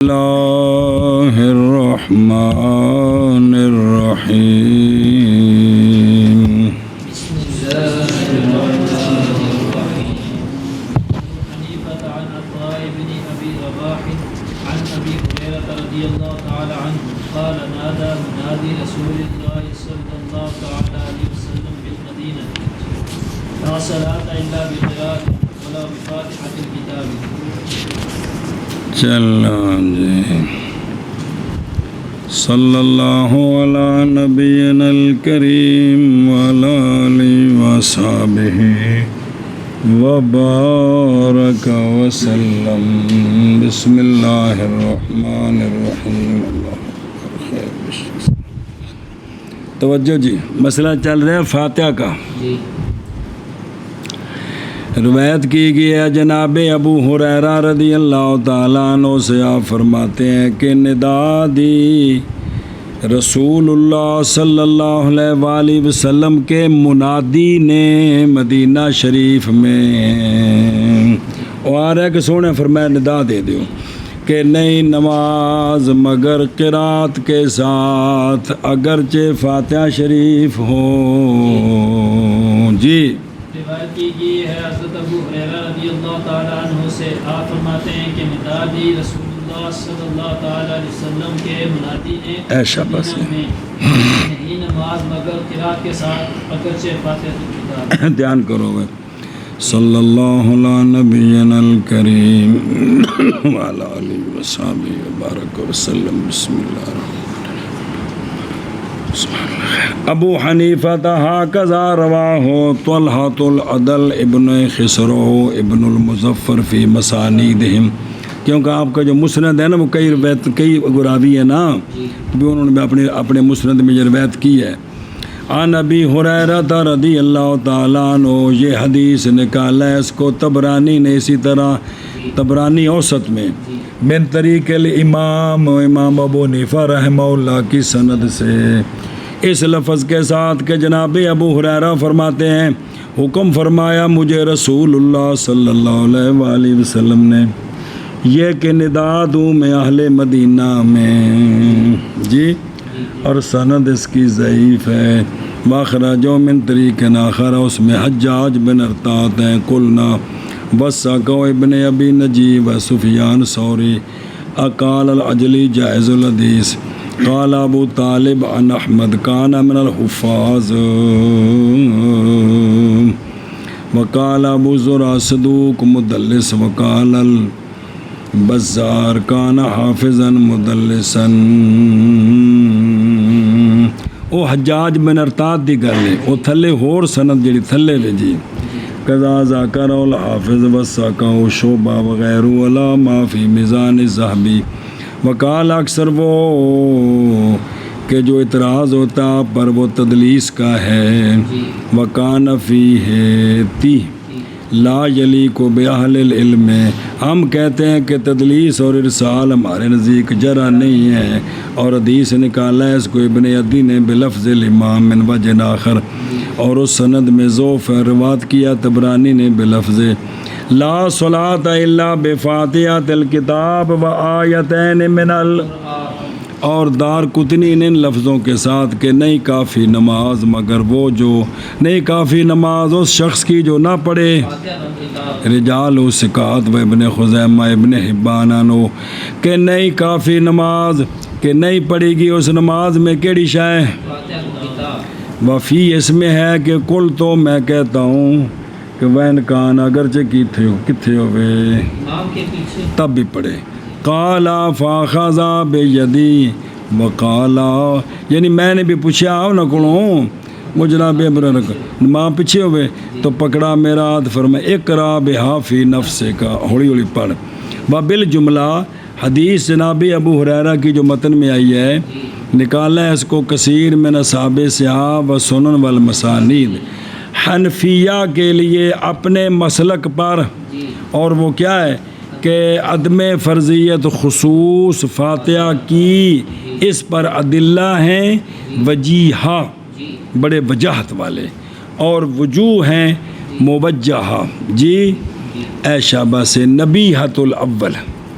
اللہ الرحمن الرحیم بسم اللہ الرحمن الرحیم حنیفة عن عطاء بن ابی رباح عن ابی ہریرہ رضی اللہ تعالی عنہ قال نادى منادی رسول اللہ صلی اللہ تعالی علیہ وسلم بالمدینہ لا صلاة الا بقراءة ولا بفاتحة الكتاب. چلو جی صلی اللہ علی نبینا الکریم وعلی آلہ وصحبہ وبارک وسلم. بسم اللہ الرحمن الرحیم. توجہ جی، مسئلہ چل رہا ہے فاتحہ کا. روایت کی گئی ہے جناب ابو ہریرہ رضی اللہ تعالیٰ عنہ سے، آپ فرماتے ہیں کہ ندا دی رسول اللہ صلی اللہ علیہ وآلہ وسلم کے منادی نے مدینہ شریف میں. وہ آ رہا ہے کہ سونے فرمایا ندا دے دیو کہ نہیں نماز مگر قرات کے ساتھ اگرچہ فاتحہ شریف ہو. جی روایت کی گئی ہے حضرت ابو ہریرہ رضی اللہ تعالیٰ عنہ سے، آپ فرماتے ہیں کہ ندا دی رسول اللہ صلی اللہ تعالیٰ علیہ وسلم کے منادی نے ایسا بس میں نہیں نماز مگر قرات کے ساتھ اگرچہ فاتحہ الکتاب. دھیان کرو گے. صلی اللہ علی نبینا الکریم وعلی آلہ وصحبہ وبارک وسلم. بسم اللہ الرحمن ابو حنیفہ ہاکذا رواہ طلحۃ العدل ابن خسرو ابن المظفر فی مسانیدہم. کیونکہ آپ کا جو مسند ہے نا وہ کئی راوی ہے نا، بھی انہوں نے اپنے مسند میں یہ روایت کی ہے. عن ابی ہریرہ رضی اللہ تعالیٰ عنہ، یہ حدیث نکالا ہے اس کو طبرانی نے اسی طرح طبرانی اوسط میں من طریق الامام ابو حنیفہ رحمہ اللہ کی سند سے اس لفظ کے ساتھ کہ جناب ابو ہریرہ فرماتے ہیں حکم فرمایا مجھے رسول اللہ صلی اللہ علیہ وآلہ وسلم نے یہ کہ ندا دوں میں اہل مدینہ میں. جی اور سند اس کی ضعیف ہے. واخرجو من طریق آخر، اس میں حجاج بن ارطاط ہیں. قلنا وساقو ابن ابی نجیب و سفیان ثوری اقال العجلی جائز الحدیث. قال ابو طالب عن احمد کان من الحفاظ وقال ابو زرع صدوق مدلس وقال البزار کان حافظا مدلسا. وہ حجاج بن ارطاط دی گل ہے، وہ تھلے ہور سند جڑی تھلے وے جی قضا ذاکر الحافظ وساقہ شعبہ وغیرہ ولا ما فی میزان الذہبی. وقال اکثر وہ کہ جو اعتراض ہوتا پر وہ تدلیس کا ہے. وکان فیہ تی لا یلیق باہل العلم. ہم کہتے ہیں کہ تدلیس اور ارسال ہمارے نزدیک جرا نہیں ہے، اور حدیث نکالا ہے اس کو ابن عدی نے بلفظ الامام من وجہ آخر، اور اس سند میں ضعف روایت کیا طبرانی نے بلفظ لا صلاۃ الا بفاتحۃ الکتاب و آیتین من اور دار قطنی نے ان لفظوں کے ساتھ کہ نہیں کافی نماز مگر وہ جو نہیں کافی نماز اس شخص کی جو نہ پڑھے. رجال و ثقات و ابن خزیمہ ابن حبان انو کہ نہیں کافی نماز کہ نہیں پڑھے گی اس نماز میں کیڑی شے. وفی اس میں ہے کہ کل تو میں کہتا ہوں کہ وین کان اگرچہ کتھے ہوئے تب بھی پڑھے. قالا فاخذا بیدی وقالا، یعنی میں نے بھی پوچھا آپ نہ کڑوں مجرا بے برک ماں پیچھے ہوئے تو پکڑا میرا ہاتھ فرمائے اقرا بہا فی نفسک کا ہولی ہولی پڑھ. و بالجملہ حدیث جناب ابو ہریرہ کی جو متن میں آئی ہے نکالا ہے اس کو کثیر من اصحاب صحاح و سنن والمسانید حنفیہ کے لیے اپنے مسلک پر، اور وہ کیا ہے کہ عدم فرضیت خصوص فاتحہ کی اس پر ادلہ ہیں وجیحہ بڑے وجاہت والے، اور وجوہ ہیں موجہہ. جی اے شابہ سے نبیحۃ الاول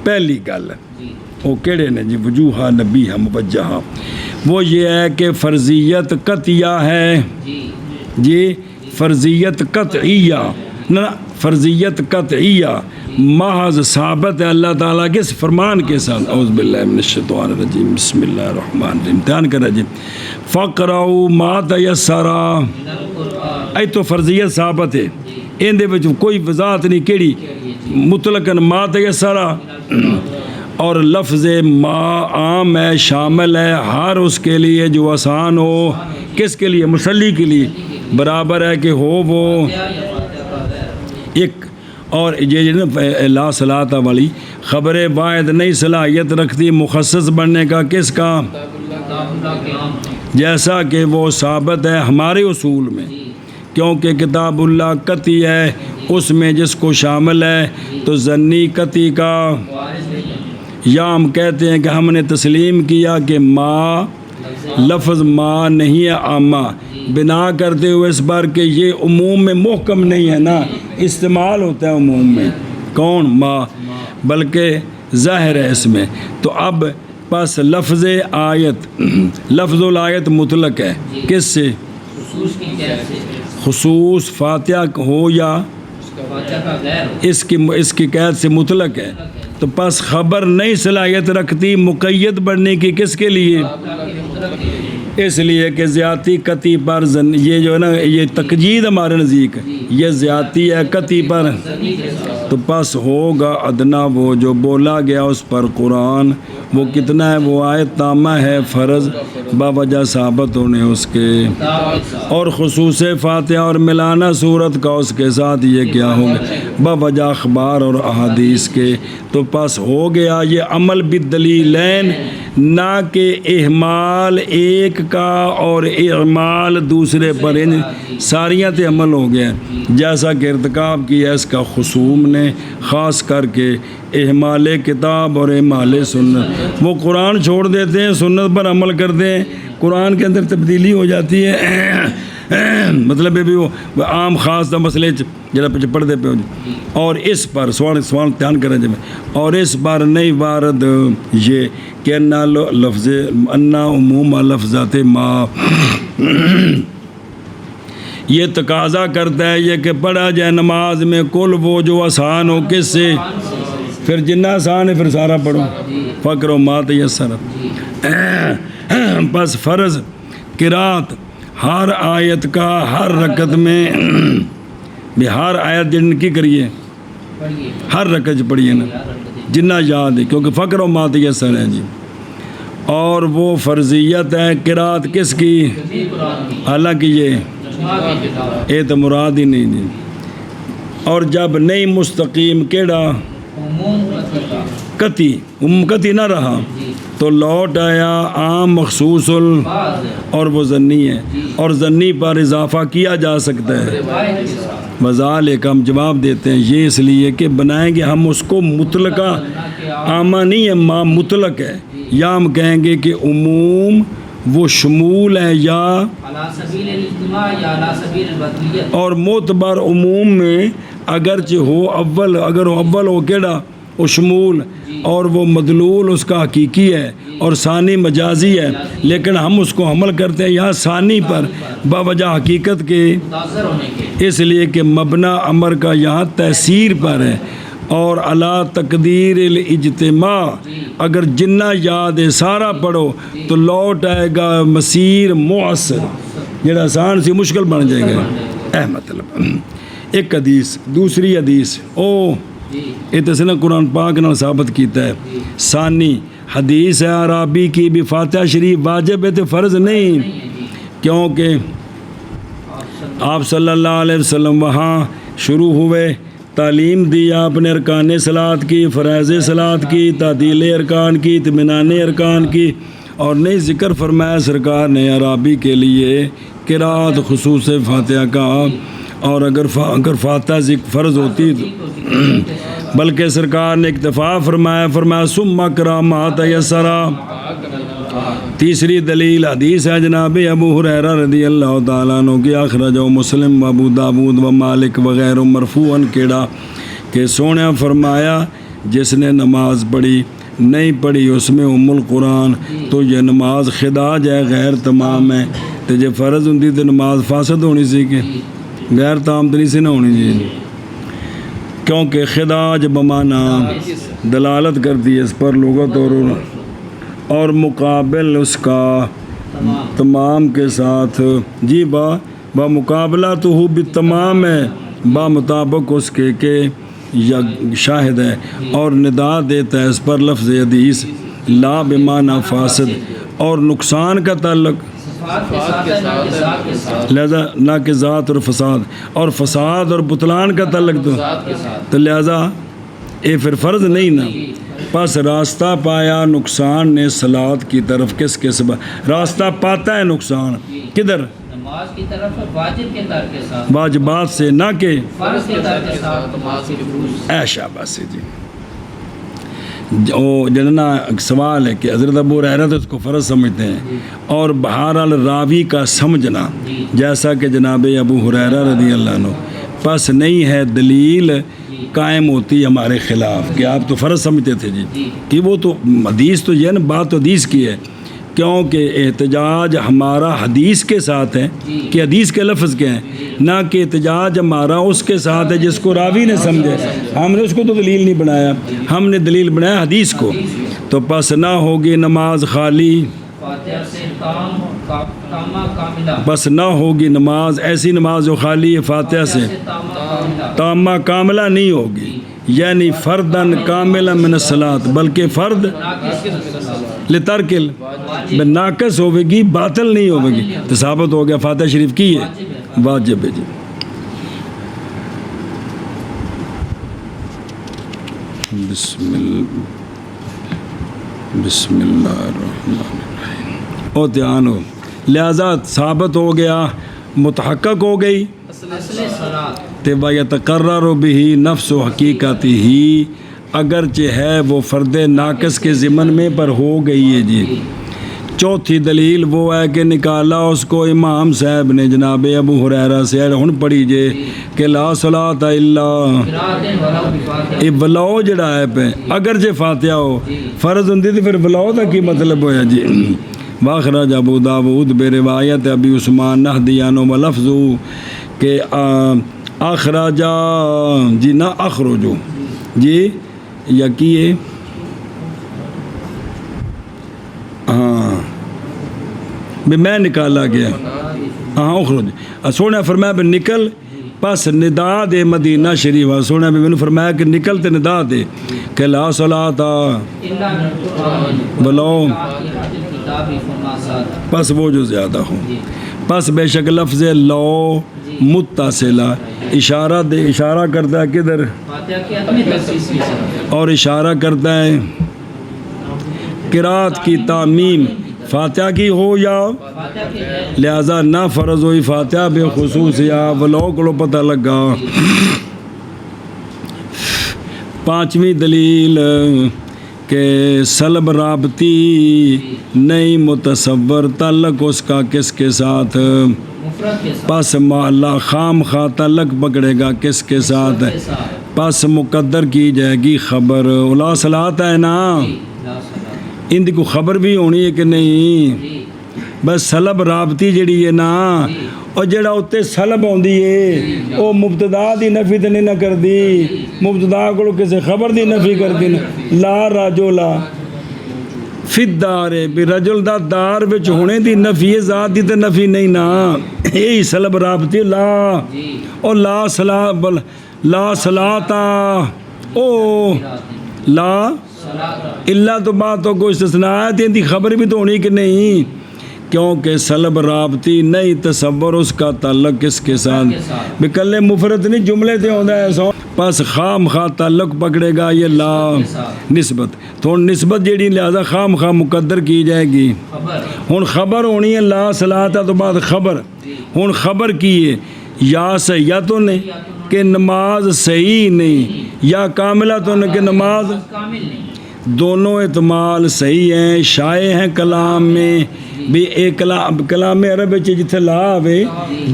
پہلی گل وہ کیڑے نے جی وجوہ نبی موجہ، وہ یہ ہے کہ فرضیت قطعیہ ہے جی، فرضیت قطعیہ نہ، فرضیت قطعیہ محض ثابت ہے اللہ تعالیٰ کے فرمان کے ساتھ۔ اعوذ باللہ من الشیطان الرجیم، بسم اللہ الرحمن الرحیم، دھیان کریں جی، فقرؤ ما تیسر، اے تو فرضیت ثابت ہے، ان دے وچ کوئی وضاحت نہیں کیڑی، مطلقاً ما تیسر، اور لفظ ما عام ہے، شامل ہے ہر اس کے لیے جو آسان ہو، کس کے لیے؟ مصلی کے لیے، برابر ہے کہ ہو وہ ایک، اور یہ لا صلاۃ والی خبر واحد نہیں صلاحیت رکھتی مخصص بننے کا، کس کا؟ جیسا کہ وہ ثابت ہے ہمارے اصول میں، کیونکہ کتاب اللہ قطعی ہے، اس میں جس کو شامل ہے تو ظنی قطعی کا، یا ہم کہتے ہیں کہ ہم نے تسلیم کیا کہ ما لفظ ما نہیں ہے عامہ، بنا کرتے ہوئے اس بار کہ یہ عموم میں محکم نہیں ہے نا، استعمال ہوتا ہے عموم میں، کون؟ ما، بلکہ ظاہر ہے اس میں۔ تو اب پس لفظ آیت، لفظ الآیت مطلق ہے، کس سے؟ خصوص فاتحہ ہو یا اس کی قید سے مطلق ہے، تو پس خبر نہیں صلاحیت رکھتی مقید بننے کی، کس کے لیے؟ اس لیے کہ زیادتی قطعی پر یہ جو ہے نا، یہ تقجید ہمارے نزدیک یہ زیادتی ہے قطعی پر، تو پس ہوگا ادنا وہ جو بولا گیا اس پر قرآن، وہ کتنا ہے؟ وہ آیت تامہ ہے، فرض باوجہ ثابت ہونے اس کے، اور خصوص فاتحہ اور ملانا صورت کا اس کے ساتھ یہ کیا ہوگا؟ باوجہ اخبار اور احادیث کے، تو پس ہو گیا یہ عمل بالدلیلین، نہ کہ احمال ایک کا اور اعمال دوسرے پر، ان ساریاں تے عمل ہو گیا، جیسا کہ ارتکاب کیا اس کا خصوم نے، خاص کر کے احمال کتاب اور احمال سنت، وہ قرآن چھوڑ دیتے ہیں، سنت پر عمل کرتے ہیں، قرآن کے اندر تبدیلی ہو جاتی ہے، مطلب ہے بھی وہ عام خاص دا مسئلے جڑا پہ پڑھتے پہ، اور اس پر سوال دھیان کریں جب، اور اس بار نہیں وارد یہ کہ انا لفظ انا عموم لفظات ما، یہ تقاضا کرتا ہے یہ کہ پڑھا جائے نماز میں کل وہ جو آسان ہو، کس سے؟ پھر جنہ آسان ہے پھر سارا پڑھو، فقر و ما تیسر، بس فرض قرات ہر آیت کا ہر رکعت میں، بھی ہر آیت جن کی کریے ہر رکعت پڑھیے نا جنہ یاد ہے، کیونکہ فقر و ما تیسر ہے جی، اور وہ فرضیت ہے قرات کس کی؟ حالانکہ یہ تو مراد ہی نہیں جی، اور جب نہیں مستقیم کیڑا قطعی نہ رہا تو لوٹ آیا عام مخصوص اور وہ ضنی ہے، اور ضنی پر اضافہ کیا جا سکتا ہے، وذالک ہم جواب دیتے ہیں یہ اس لیے کہ بنائیں گے ہم اس کو مطلقہ، عامہ نہیں ہے، ما مطلق ہے، یا ہم کہیں گے کہ عموم وہ شمول ہے یا اور معتبر عموم میں اگرچہ ہو اول، اگر وہ اول ہو کیڑا وہ شمول، اور وہ مدلول اس کا حقیقی ہے اور ثانی مجازی ہے، لیکن ہم اس کو عمل کرتے ہیں یہاں ثانی پر باوجہ حقیقت کے، اس لیے کہ مبنا امر کا یہاں تأثیر پر ہے، اور علا تقدیر الاجتماع، اگر جنہ یاد ہے سارا پڑھو تو لوٹ آئے گا مسیر معسر، جڑا آسان سی مشکل بن جائے گا، مطلب ایک حدیث، دوسری حدیث یہ تو نا قرآن پاک نال ثابت کیتا ہے، ثانی حدیث ہے عرابی کی بھی فاتحہ شریف واجب ہے تو فرض نہیں، کیونکہ آپ صلی اللہ علیہ وسلم وہاں شروع ہوئے، تعلیم دی آپ نے ارکان صلاۃ کی، فرائض صلاۃ کی، تعدیل ارکان کی، اطمینان ارکان کی، اور نہیں ذکر فرمایا سرکار نے عرابی کے لیے قرات خصوص فاتحہ کا، اور اگر فاتحہ فرض ہوتی تو بلکہ سرکار نے اکتفا فرمایا ثم اقرأ ما تیسر۔ تیسری دلیل حدیث ہے جناب ابو ہریرہ رضی اللہ تعالیٰ عنہ کی، اخرجہ مسلم و ابو داود و مالک وغیرہ مرفوعاً کیڑا کہ سونے فرمایا جس نے نماز پڑھی نہیں پڑھی اس میں القرآن تو یہ نماز خداج ہے، غیر تمام ہے. تو جے فرض ہوندی تو نماز فاسد ہونی سی کہ غیر تام تو نہیں سی نہ ہونی جی، کیونکہ خداج بمانا دلالت کرتی ہے اس پر لغت اور مقابل اس کا تمام کے ساتھ جی با مقابلہ تو ہو بھی تمام ہے، با مطابق اس کے کہ شاہد ہے، اور ندا دیتا ہے اس پر لفظ حدیث لا بمعنی فاسد اور نقصان کا تعلق لہذا نہ کہ ذات اور فساد، اور فساد اور بطلان کا تعلق تو لہذا اے پھر فرض نہیں نا. پس راستہ پایا نقصان نے صلاۃ کی طرف کس کے سبب راستہ پاتا ہے نقصان کدھر؟ نماز کی طرف واجب کے ترک کے ساتھ، واجبات سے نہ کہ فرض کے ترک کے ساتھ نماز کی فروض. ایشا بس جی. وہ جننا سوال ہے کہ حضرت ابو ہریرہ تو اس کو فرض سمجھتے ہیں، اور بہرحال راوی کا سمجھنا جیسا کہ جناب ابو ہریرہ رضی اللہ عنہ، پس نہیں ہے دلیل قائم ہوتی ہمارے خلاف کہ آپ تو فرض سمجھتے تھے جی، کہ وہ تو حدیث تو یہ نا بات تو حدیث کی ہے، کیونکہ احتجاج ہمارا حدیث کے ساتھ ہے کہ حدیث کے لفظ کے ہیں، نہ کہ احتجاج ہمارا اس کے ساتھ ہے جس کو راوی نے سمجھے. ہم نے اس کو تو دلیل نہیں بنایا، ہم نے دلیل بنایا حدیث کو. تو پس نہ ہوگی نماز خالی، فاتحہ سے تامہ کاملہ، بس نہ ہوگی نماز ایسی نماز جو خالی فاتحہ سے تامہ کاملہ نہیں ہوگی، یعنی فردن کاملا من الصلاۃ، بلکہ فرد لترکل ناقص ہوے گی، باطل نہیں ہوے گی. تو ثابت ہو گیا فاتحہ شریف کی ہے واجب ہے جی. بسم اللہ الرحمن الرحیم. اور دھیان ہو، لہذا ثابت ہو گیا، متحقق ہو گئی تبا یتقرر بہی نفس و حقیقتی ہی، اگرچہ ہے وہ فرد ناقص کے ضمن میں پر ہو گئی ہے جی. چوتھی دلیل وہ ہے کہ نکالا اس کو امام صاحب نے جناب ابو ہریرہ سے، ہن پڑھی جے کہ لا صلاۃ الا اے ولو جڑا ہے پہ اگرچہ فاتحہ ہو فرض ہوندی تو پھر ولو دا کی مطلب ہویا جی. واخرج ابو داود بروایت ابی عثمان نہدیانو ولفظو کہ اخراجا جی نہ اخرجو جی یا کیے ہاں بھی میں نکالا گیا ہاں اخرج سونے فرمایا بھی نکل پس ندا دے مدینہ شریف سونے بھی میں نے فرمایا کہ نکل تے ندا دے کہ لا صلاۃ بلو پس وہ جو زیادہ ہوں پس بے شک لفظ لو متصلہ اشارہ دے اشارہ کرتا ہے کدھر اور اشارہ کرتا ہے قرات کی تعمیم فاتحہ کی ہو یا لہذا نہ فرض ہوئی فاتحہ بے خصوص یا ولو کو پتہ لگا. پانچویں دلیل کہ سلب رابطی نہیں متصور تعلق اس کا کس کے ساتھ پس اللہ خام خواہ تعلق پکڑے گا کس کے ساتھ پس مقدر کی جائے گی خبر. الا صلاۃ ہے نا ان کو خبر بھی ہونی ہے کہ نہیں بس سلب رابطی جڑی ہے نا اور جڑا اتنے سلب آتی ہے وہ مبتدا دی نفی تو نہیں نہ کر دی مبتدا کو کسی خبر دی نفی کر دی لا رجلا فی الدار بھی رجل دا دار وچ ہونے دی نفی ذات دی تے نفی نہیں نا یہی سلب رابطی لا اور لا صلاۃ او لا اللہ تو بات تو کوئی استثناء ہے ان کی خبر بھی تو ہونی کہ نہیں کیونکہ سلب رابطی نہیں تصور اس کا تعلق کس کے ساتھ بکلے مفرد نہیں جملے تے ہوتا ہے سو پس خام خواہ تعلق پکڑے گا یہ لا نسبت تو نسبت جیڑی لہذا خام خواہ مقدر کی جائے گی. ہن خبر ہونی ہے لا صلاۃ تو بعد خبر ہن خبر کی ہے یا سیاتوں نے کہ نماز صحیح نہیں یا کاملہ تو نے کہ نماز دونوں احتمال صحیح ہیں شائع ہیں کلام میں بھی ایک کلام عرب جتھے لا آوے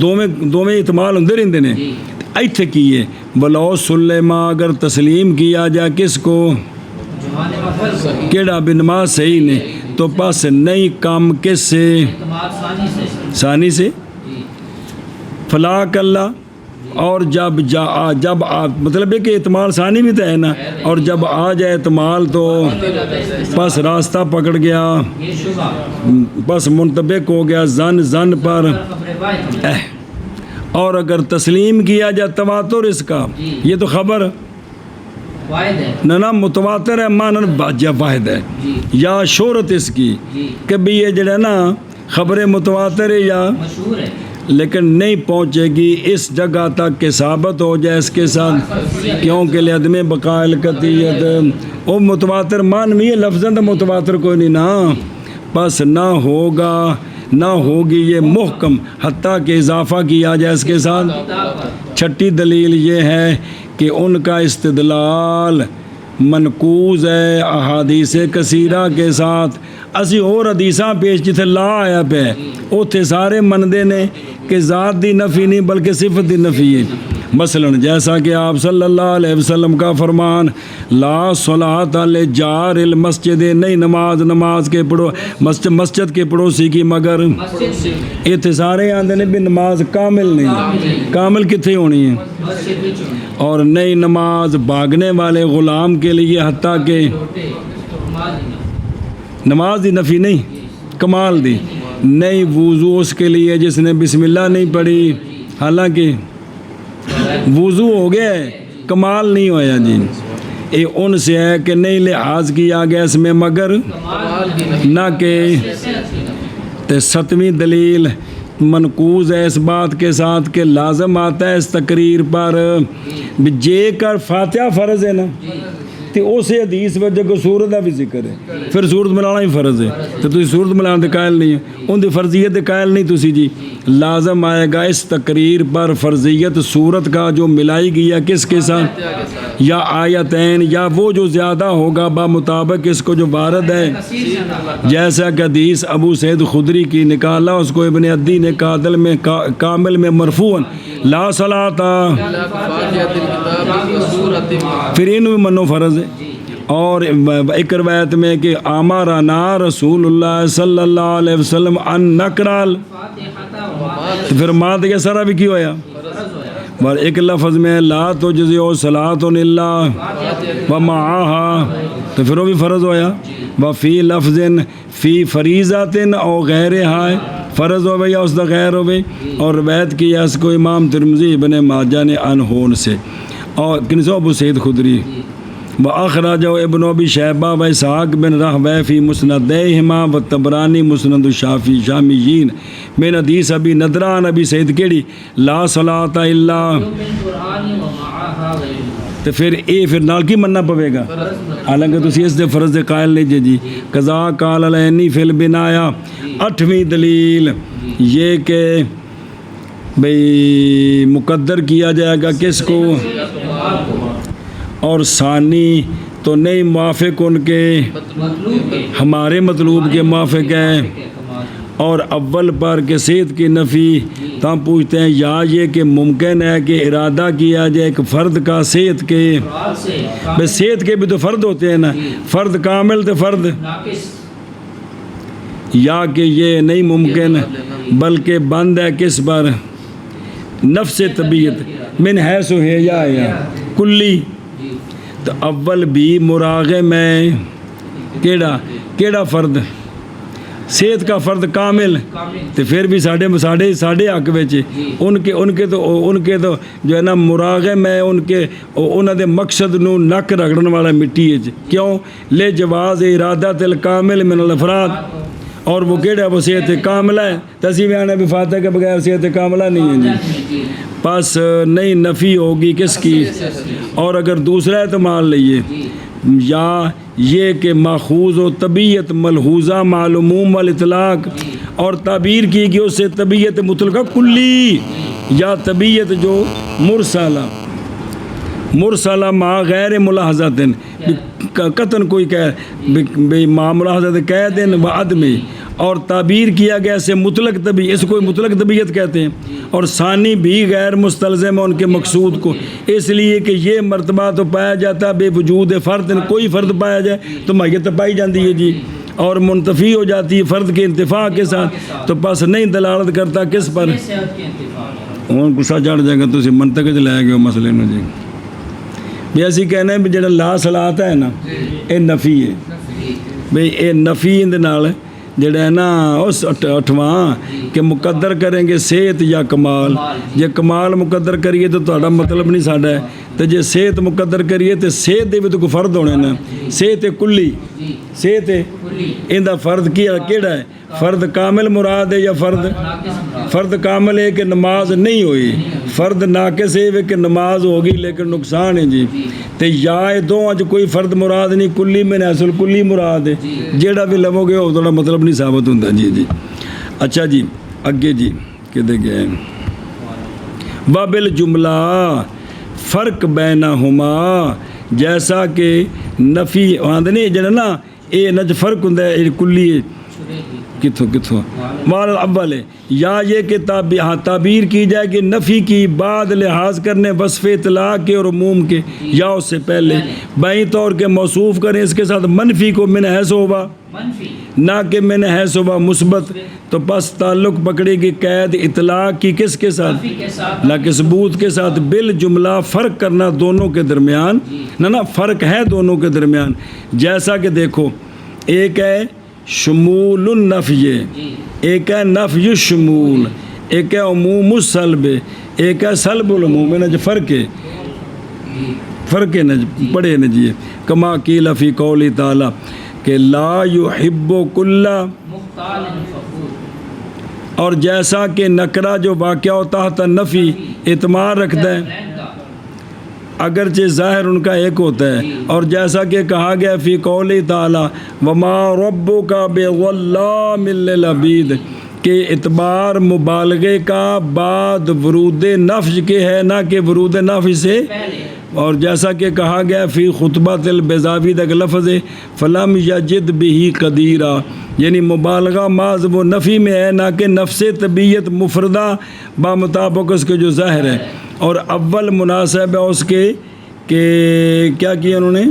دوویں احتمال ہوندے رہندے نے ایتھے کی ہے ولو سلما اگر تسلیم کیا جائے کس کو کیڑا بھی نماز صحیح نہیں تو پس نہیں کام کس سے ثانی سے فلا کلا اور جب آپ مطلب ہے کہ اعتمال ثانی بھی تو ہے نا اور جب آ جائے اعتمال تو پس راستہ پکڑ گیا پس منطبق ہو گیا زن پر اور اگر تسلیم کیا جائے تواتر اس کا یہ تو خبر نہ متواتر ہے مانن واحد ہے یا شہرت اس کی کہ بھی یہ جڑا نا خبر متواتر ہے یا لیکن نہیں پہنچے گی اس جگہ تک کہ ثابت ہو جائے اس کے ساتھ کیونکہ لعدم بقائل قطعیت وہ متواتر مانوی ہے لفظاً تو متواتر کوئی نہیں نا پس نہ ہوگا نہ ہوگی یہ محکم حتیٰ کہ اضافہ کیا جائے اس کے ساتھ چھٹی دلیل یہ ہے کہ ان کا استدلال منقوض ہے احادیث کثیرہ کے ساتھ اسی اور حدیثاں پیش جتھے لا آیا پہ اوتھے سارے مندے نے کہ ذات دی نفی نہیں بلکہ صفت دی نفی ہے مثلا جیسا کہ آپ صلی اللہ علیہ وسلم کا فرمان لا صلاۃ لجار المسجد نہیں نماز کے پڑھو مسجد کے پڑوسی کی مگر اتنے سارے آندے نے بھی نماز کامل نہیں کامل کتنے ہونی ہے اور نئی نماز بھاگنے والے غلام کے لیے حتیٰ کہ نماز دی نفی نہیں کمال دی نئی وضو اس کے لیے جس نے بسم اللہ نہیں پڑھی حالانکہ وضو ہو گیا ہے کمال نہیں ہویا جی یہ ان سے ہے کہ نہیں لحاظ کیا گیا اس میں مگر نہ کہ ستویں دلیل منقوض ہے اس بات کے ساتھ کہ لازم آتا ہے اس تقریر پر جے کر فاتحہ فرض ہے نا تو اسے حدیث میں جب سورت کا بھی ذکر ہے پھر سورت ملانا ہی فرض ہے تو تھی سورت ملانا دے قائل نہیں ہے ان دی فرضیت دے قائل نہیں تھی جی لازم آئے گا اس تقریر پر فرضیت سورت کا جو ملائی گئی ہے کس کے ساتھ یا آیتین یا وہ جو زیادہ ہوگا مطابق اس کو جو وارد ہے جیسا کہ حدیث ابو سعید خدری کی نکالا اس کو ابن عدی نے کامل میں مرفوعاً لا صلاۃ پھر انہوں میں منو فرض ہے اور ایک روایت میں کہ امرنا رسول اللہ صلی اللہ علیہ وسلم ان نقرال تو پھر مات کے سارا بھی کیوں ہویا اور ایک لفظ میں لا تجزئ صلاۃ الا ومعها تو پھر وہ بھی فرض ہویا وفی لفظ فی فریضۃ او غیرها فرض ہو یا اس دا غیر ہو اور روایت کی اس کو امام ترمذی ابن ماجہ نے انہون سے اور کنسو ابو سعید خدری وأخرجه ابن أبي شيبة وإسحاق بن راهويه في مسنديهما والطبراني مسند الشاميين من حديث أبي نضرة عن أبي سعيد کیڑی لا صلاة إلا تو پھر نال کی مننا پوے گا حالانکہ تسی اس دے فرض دے قائل نہیں جی قضا قال العینی فی البنایا 8ویں دلیل یہ کہ بھئی مقدر کیا جائے گا کس کو اور ثانی تو نہیں موافق ان کے ہمارے مطلوب کے موافق ہیں اور اول پر کہ صحت کی نفی تو ہم پوچھتے ہیں یا یہ کہ ممکن ہے کہ ارادہ کیا جائے ایک فرد کا صحت کے بس صحت کے بھی تو فرد ہوتے ہیں نا فرد کامل تو فرد یا کہ یہ نہیں ممکن بلکہ بند ہے کس پر نفس طبیعت من حیث ہے یا کلی تو اول بھی مراغم ہے کیڑا فرد صحت کا فرد کامل تو پھر بھی ساڑھے حق وچ ان کے تو جو ہے نا مراغم ہے انہاں دے مقصد نو نک رگڑن والا مٹی ہے کیوں لے جواز ارادت الکامل من الافراد اور وہ کیڑا وہ صحت کاملہ ہے تصیب آنے بھی فاتح کے بغیر صحت کاملہ نہیں ہے جی پس نئی نفی ہوگی کس کی اور اگر دوسرا احتمال لئیے یا یہ کہ ماخوذ و طبیعت ملحوظہ معلوم والاطلاق اور تعبیر کی گئی اس سے طبیعت مطلقہ کلی یا طبیعت جو مرسلہ ما غیر ملاحظت قطن کوئی کہہ بے ما ملاحظت کہہ دن و عدمی اور تعبیر کیا گیا اسے مطلق طبیعت، اس کو کوئی مطلق طبیعت کہتے ہیں، اور ثانی بھی غیر مستلزم ہے ان کے مقصود کو، اس لیے کہ یہ مرتبہ تو پایا جاتا بے وجود فرد، کوئی فرد پایا جائے تو ماہیت تو پائی جاتی ہے جی، اور منتفی ہو جاتی ہے فرد کے انتفاع کے ساتھ، تو پس نہیں دلالت کرتا کس پر؟ ہوں غصہ چڑھ جائے گا تو اسی منطق چ لے گئے مسئلے نو جی، بھی اسی کہنا ہے بھی جڑا لا صلاۃ ہے نا یہ نفی ہے، بھئی یہ نفی اندے نال جڑا ہے نا اس اٹھواں کہ مقدر کریں گے صحت یا کمال، جے کمال مقدر کریے تو تہاڈا مطلب نہیں ساڈا ہے، تو جے صحت مقدر کریے تو صحت دے بھی تو کوئی فرد ہونے نا، صحت کلی، صحت ایندا فرد کیڑا ہے؟ فرد کامل مراد ہے یا فرد کامل ہے کہ نماز نہیں ہوئی، فرد ناقص ہے کہ نماز ہوگی لیکن نقصان ہے جی، تے یا دو اج کوئی فرد مراد نہیں، کلی میں اصل کلی مراد ہے، جیڑا بھی لو گے وہ تھوڑا مطلب نہیں ثابت ہوتا جی جی۔ اچھا جی اگے جی کدے گئے وابل جملہ فرق بینہما، جیسا کہ نفی آندے نہیں جڑا نا اے نج فرق ہوندا ہے کلی کتھوں مال اول ہے، یا یہ کہ تعبیر کی جائے کہ نفی کی بعد لحاظ کرنے وصف اطلاق کے اور عموم کے یا اس سے پہلے بائیں طور کے موصوف کریں اس کے ساتھ منفی کو من حیث ہوبا نہ کہ من حیث ہوبا مثبت، تو پس تعلق پکڑے گی قید اطلاق کی کس کے ساتھ؟ نہ کہ ثبوت کے ساتھ، بالجملہ فرق کرنا دونوں کے درمیان، نہ فرق ہے دونوں کے درمیان، جیسا کہ دیکھو ایک ہے شمول النفی، ایک ہے نفی الشمول، ایک ہے عموم السلب، ایک ہے سلب العموم، نج فرق ہے نج پڑھے نجیے کما قیل فی قول تعالی کہ لا یحب کل، اور جیسا کہ نکرہ جو واقعہ ہوتا تحت نفی اعتماد رکھتا ہے اگرچہ ظاہر ان کا ایک ہوتا ہے، اور جیسا کہ کہا گیا فی قول تعالی وما ربک بظلام للعبید، کہ اعتبار مبالغے کا بعد ورود نفی کے ہے نہ کہ ورود نفی سے، اور جیسا کہ کہا گیا فی خطبۃ البیضاوی تک لفظ فلم یجد بہ قدیرا، یعنی مبالغہ محض وہ نفی میں ہے نہ کہ نفس طبیعت مفردہ با مطابق اس کے جو ظاہر ہے، اور اول مناسب ہے اس کے کہ کیا کیا انہوں نے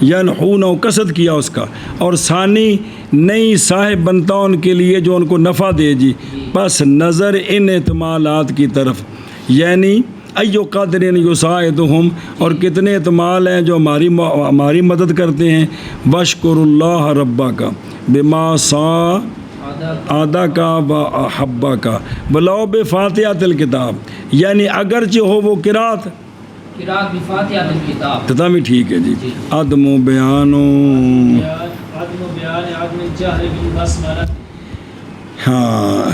ینحون و قصد کیا اس کا، اور ثانی نئی صاحب بنتا ان کے لیے جو ان کو نفع دے جی، پس نظر ان احتمالات کی طرف، یعنی ایو قادر یساعدہم، اور کتنے احتمال ہیں جو ہماری مدد کرتے ہیں، وشکر اللہ ربا کا بما سا آدھا کا و احبا کا بلاؤ بے فاتحۃ الکتاب، یعنی اگرچہ ہو وہ قرات بفاتحۃ الکتاب تتا بھی ٹھیک ہے جی، عدم و بیانو عدم بیان عدم الجہر بالبسملہ، ہاں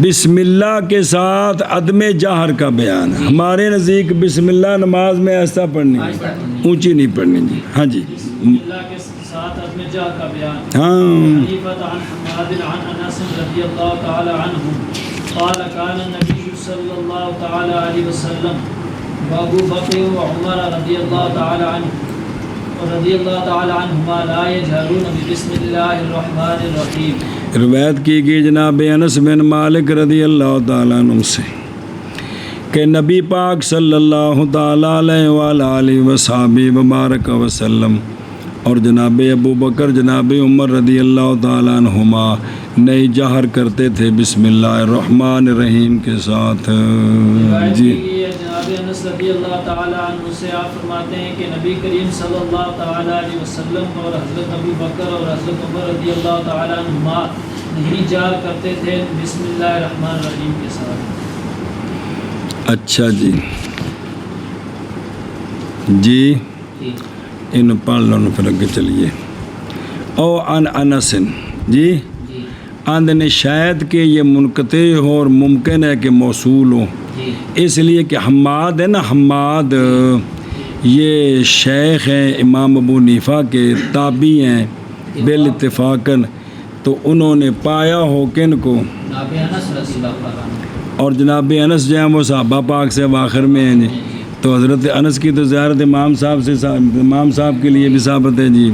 بسم اللہ کے ساتھ عدم جہر کا بیان، ہمارے نزدیک بسم اللہ نماز میں ایسا پڑھنی اونچی نہیں پڑھنی جی، ہاں جی بسم اللہ کے ساتھ عدم جہر کا بیان۔ ہاں حنیفۃ عن حماد عن انس رضی اللہ تعالی عنہ قال كان النبي صلی اللہ تعالی علیہ وسلم وابو بکر وعمر رضی اللہ تعالی عنہما لا یجہرون بسم اللہ الرحمن الرحیم۔ روایت کی گئی جناب انس بن مالک رضی اللہ تعالیٰ عنہ سے کہ نبی پاک صلی اللہ تعالیٰ علیہ وآلہ وصحبہ وبارک وسلم اور جناب ابو بکر جناب عمر رضی اللہ تعالیٰ عنہما نئی جہر کرتے تھے بسم اللہ الرحمن الرحیم کے ساتھ جی۔ جناب انس رضی اللہ تعالی عنہ سے آپ فرماتے ہیں کہ نبی کریم صلی اللہ تعالی علیہ وسلم اور حضرت ابو بکر اور حضرت عمر رضی اللہ تعالی عنہما نہیں جہر کرتے تھے بسم اللہ الرحمن الرحیم کے ساتھ۔ اچھا جی جی ان پڑھ لو پھر اگے چلیے۔ او ان انس جی آندنے شاید کہ یہ منقطع ہو اور ممکن ہے کہ موصول ہو، اس لیے کہ حماد ہے نا، حماد یہ شیخ ہیں امام ابو حنیفہ کے تابعی ہیں بالاتفاقاً، تو انہوں نے پایا ہو کن کو، اور جناب انس جو ہیں وہ صحابہ پاک سے آخر میں ہیں جی، تو حضرت انس کی تو زیارت امام صاحب کے لیے بھی ثابت ہے جی۔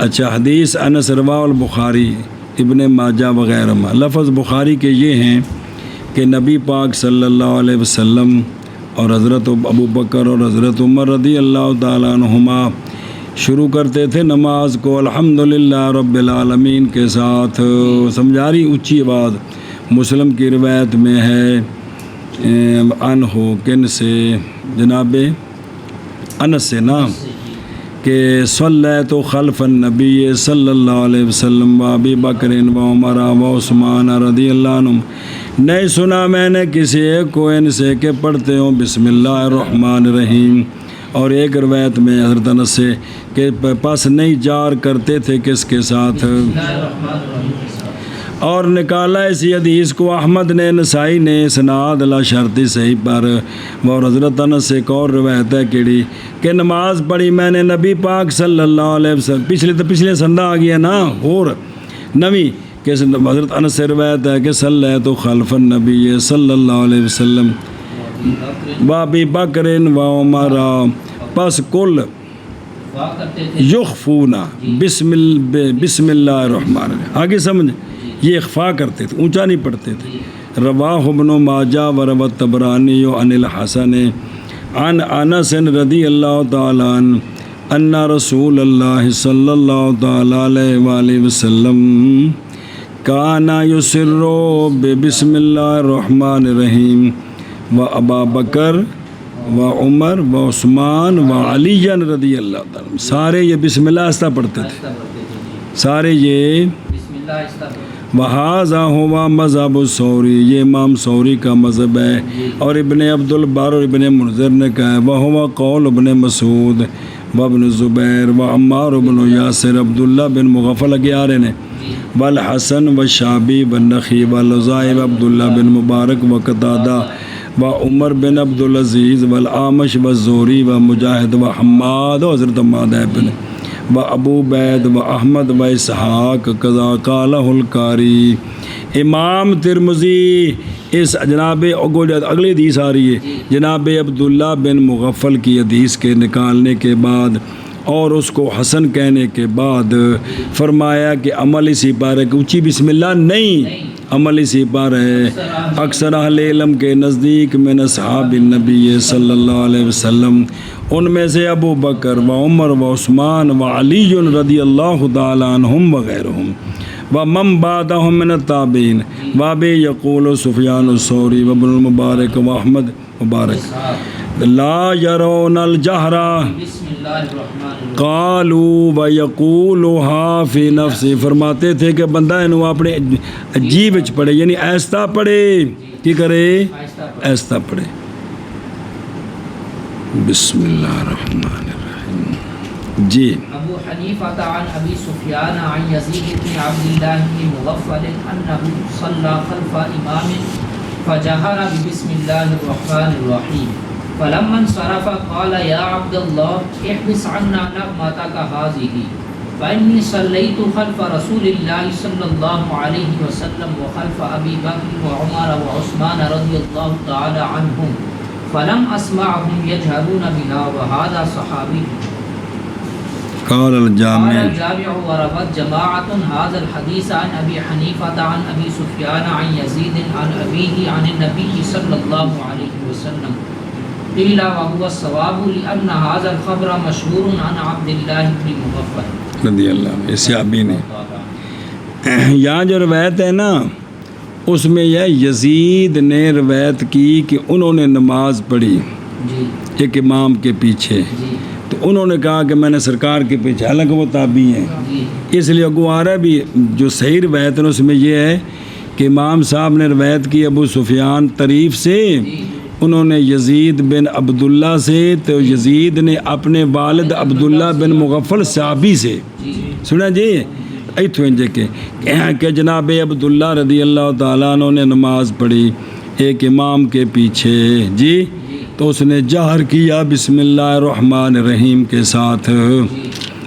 اچھا حدیث انس رواہ البخاری ابن ماجہ وغیرہ میں لفظ بخاری کے یہ ہیں کہ نبی پاک صلی اللہ علیہ وسلم اور حضرت ابو بکر اور حضرت عمر رضی اللہ تعالیٰ عنہما شروع کرتے تھے نماز کو الحمدللہ رب العالمین کے ساتھ. سمجھا رہی اونچی آواز. مسلم کی روایت میں ہے ان ہو کن سے جناب انس سے نا کہ صلیت خلف النبی صلی اللہ علیہ وسلم و ابی بکر و عمر و عثمان رضی اللہ عنہم. نہیں سنا میں نے کسی ایک کو ان سے کہ پڑھتے ہوں بسم اللہ الرحمن الرحیم. اور ایک روایت میں حضرت انس سے کہ پس نہیں جار کرتے تھے کس کے ساتھ. اور نکالا اسی حدیث کو احمد نے نسائی نے اسناد لا شرطی صحیح پر. اور حضرت انس سے ایک اور روایت ہے کیڑی کہ نماز پڑھی میں نے نبی پاک صلی اللہ علیہ وسلم. پچھلے سندہ آ گیا نا اور نویں کہ حضرت انس سے روایت ہے کہ صلیت خلف النبی صلی اللہ علیہ وسلم وابی بکر و عمر پس کل یخفونا بسم اللہ الرحمن الرحیم. آگے سمجھ یہ اخفا کرتے تھے اونچا نہیں پڑھتے تھے. رواہ ابن ماجہ و روى الطبرانی عن الحسن عن انس رضی اللہ تعالی عنہ ان رسول اللہ صلی اللہ تعالی علیہ وآلہ وسلم کان یسر بسم اللہ الرحمن الرحیم و ابا بکر و عمر و عثمان و علی رضی اللہ تعالیٰ. سارے یہ بسم اللہ آہستہ پڑھتے تھے. سارے یہ وہذا ہوا مذہب الثوری. یہ امام ثوری کا مذہب ہے. اور ابن عبد البر اور ابن منذر نے کہا ہے وہو قول ابن مسعود و ابن زبیر و عمار ابن یاسر عبداللہ بن مغفل اگیارے نے والحسن و شابی و نخی و لزائی و عبداللہ بن مبارک و قتادہ و عمر بن عبدالعزیز والعامش و زوری و مجاہد و حماد و حضرت حماد بن و ابو بید و احمد و اسحاق قضا قالہ القاری. امام ترمذی اس جناب اگلی حدیث آ رہی ہے جناب عبداللہ بن مغفل کی حدیث کے نکالنے کے بعد اور اس کو حسن کہنے کے بعد فرمایا کہ عمل اسی پر ہے کہ اونچی بسم اللہ نہیں عمل اسی پر ہے. اکثر اہل علم کے نزدیک من اصحاب النبی صلی اللہ علیہ وسلم ان میں سے ابو بکر و عمر و عثمان و علی رضی اللہ تعالی عنہم وغیرہم و من بعدہم من التابعین و ابی یقول سفیان الثوری و ابن المبارک و احمد مبارک لا یرون الجہر قالوا و یقولها فی نفسی. فرماتے تھے کہ بندہ انہوں اپنے عجیب وچ پڑھے یعنی ایستا پڑھے کی کرے ایستا پڑھے. بسم اللہ الرحمن الرحیم. جی ابو حنیفہ عن ابی سفیان عن یزید بن عبد اللہ بن مغفل انه صلى خلف امام فجهر بسم اللہ الرحمن الرحیم فلما انصرف قال يا عبد الله احبس عنا نغمتك هذه فإني صليت خلف رسول الله صلى الله عليه وسلم وخلف أبي بكر وعمر وعثمان رضي الله تعالى عنهم فلم أسمعهم يجهرون بها وهذا صحابي. قال الجامع وروت جماعة هذا الحديث عن أبي حنيفة عن أبي سفيان عن يزيد عن أبيه عن النبي صلى الله عليه وسلم قيل وهو الصواب لأن هذا الخبر مشهور عن عبد الله بن مغفل رضی اللہ عنہ. اس صحابی نے یہاں جو روایت ہے نا اس میں یہ یزید نے روایت کی کہ انہوں نے نماز پڑھی ایک امام کے پیچھے تو انہوں نے کہا کہ میں نے سرکار کے پیچھے حالانکہ وہ تابعی ہیں اس لیے اگو آ رہا ہے بھی جو صحیح روایت ہے اس میں یہ ہے کہ امام صاحب نے روایت کی ابو سفیان طریف سے انہوں نے یزید بن عبداللہ سے تو یزید نے اپنے والد عبداللہ بن مغفل صحابی سے سنا جی ایتھو انجے کہ جناب عبداللہ رضی اللہ تعالیٰ عنہ نے نماز پڑھی ایک امام کے پیچھے جی تو اس نے جہر کیا بسم اللہ الرحمن الرحیم کے ساتھ.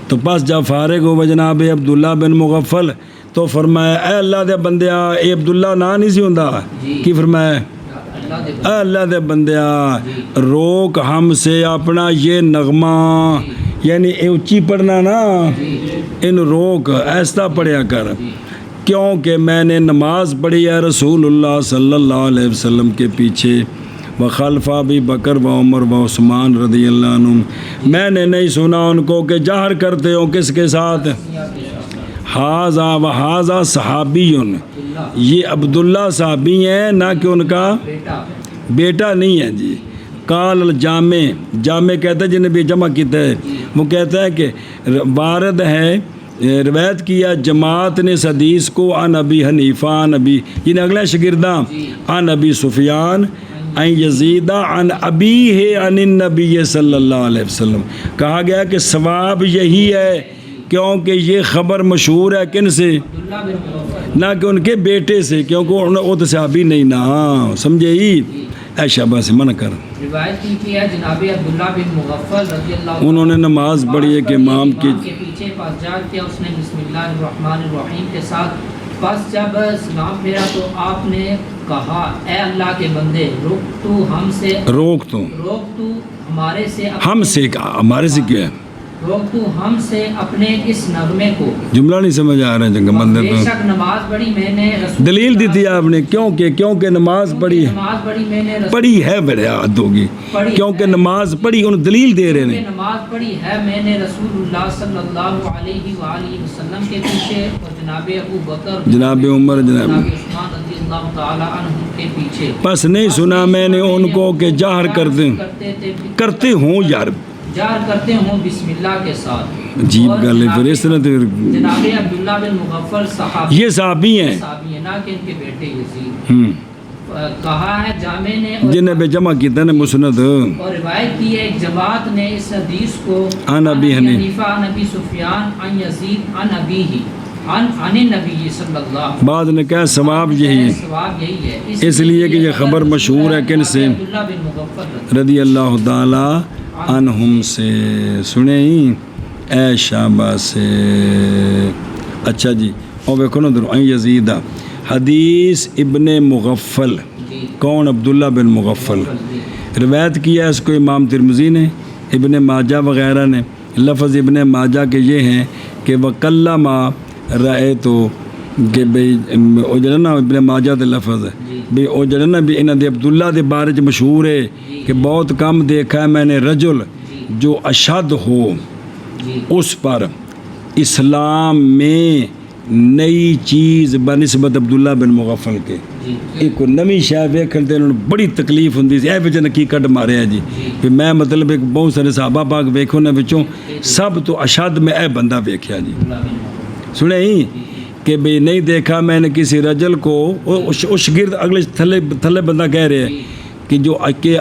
تو بس جب فارغ ہو جناب عبداللہ بن مغفل تو فرمایا اے اللہ دے بندیا اے عبداللہ نا نہیں سی ہوندا کی فرمایا اے اللہ دے بندیا روک ہم سے اپنا یہ نغمہ یعنی اے اونچی پڑھنا نا ان روک ایسا پڑھیا کر، کیونکہ میں نے نماز پڑھی ہے رسول اللہ صلی اللہ علیہ وسلم کے پیچھے، وخلفہ بھی بکر و عمر و عثمان رضی اللہ عنہم، میں نے نہیں سنا ان کو کہ جہر کرتے ہو کس کے ساتھ، حاذا و حاذا صحابیون، یہ عبداللہ صحابی ہیں، نہ کہ ان کا بیٹا نہیں ہے جی۔ قال الجامع، جامع کہتا ہے جنہیں بھی جمع کیتا ہے، وہ کہتا ہے کہ وارد ہے، روایت کیا جماعت نے اس حدیث کو عن ابی حنیفہ عن ابی، یعنی اگلا شاگردہ عن ابی سفیان عن یزید عن ابیہ عن النبی صلی اللہ علیہ وسلم، کہا گیا کہ ثواب یہی ہے کیونکہ یہ خبر مشہور ہے کن سے، نہ کہ ان کے بیٹے سے، کیونکہ وہ تو صحابی نہیں نا، سمجھے ہی، اے شابہ سے منع کر۔ روایت کی ہے جناب عبداللہ بن مغفل رضی اللہ عنہ، انہوں نے نماز پڑھی ہے کہ امام کے پیچھے پاس جا کیا، اس نے بسم اللہ الرحمن الرحیم کے ساتھ، پس جب سلام پھیرا تو آپ نے کہا اے اللہ کے بندے، روک تو ہمارے سے، ہم سے ہمارے سے کیا ہے، روک تو ہم سے اپنے اس نغمے کو، جملہ نہیں سمجھ آ رہا ہے جنگ بندے بے تو شک نماز پڑھی میں نے رسول، دلیل دی تھی آپ نے، کیونکہ نماز پڑھی ہے، نماز پڑھی میں نے رسول، پڑھی ہے بڑے عاد ہوگی، کیونکہ نماز پڑھی انہوں دلیل دے رہے ہیں، نماز پڑھی ہے میں نے رسول اللہ صلی اللہ علیہ وآلہ وسلم کے پیچھے، اور جناب ابو بکر، جناب عمر، جناب عثمان رضی اللہ تعالی عنہ کے پیچھے، پس نہیں سنا میں نے ان کو کہ جہر کرتے ہوں یار، جہر کرتے ہوں بسم اللہ کے ساتھ، عجیب گل ہے، پھر اس طرح تو جناب عبداللہ بن مغفل صحابی، یہ صحابی ہیں، صحابی ہیں، نہ کہ ان کے بیٹے یزید، کہا ہے جامع نے، جنہیں بے جمع کیتا نے مسند، اور روایت کی ہے ایک جماعت نے اس حدیث کو عن ابی حنیفہ عن ابی سفیان عن یزید عن ابیہ عن النبی صلی اللہ، بعد نے کہا ثواب یہی ہے، ثواب یہی ہے، اس لیے کہ یہ خبر مشہور ہے کن سے، عبداللہ بن مغفل رضی اللہ تعالی عنہم سے، سنیں ہی اے شابہ سے۔ اچھا جی، اور ویکھو نا در یزید حدیث ابن مغفل، کون؟ عبداللہ بن مغفل، روایت کیا اس کو امام ترمذی نے، ابن ماجہ وغیرہ نے، لفظ ابن ماجہ کے یہ ہیں کہ وکلما رائے تو کہ بھئی اوجلنا ابن ماجہ دے لفظ ہے بھئی اوجلنا بھی انہاں دے عبداللہ دے بارے چ مشہور ہے کہ بہت کم دیکھا ہے میں نے رجل جو اشد ہو اس پر اسلام میں نئی چیز بنسبت عبداللہ بن مغفل کے، ایک نمی شاہ ویکھن تے انہوں نے بڑی تکلیف ہوندی سی، اے وچ نکی کڈ مارے ہے جی کہ میں مطلب ایک بہت سارے صحابہ پاک ویکھو نہ وچوں سب تو اشد میں اے بندہ ویکھیا جی، سنے ہی کہ بھئی نہیں دیکھا میں نے کسی رجل کو، اس گرد اگلے تھلے بندہ کہہ رہے ہیں کہ جو کہ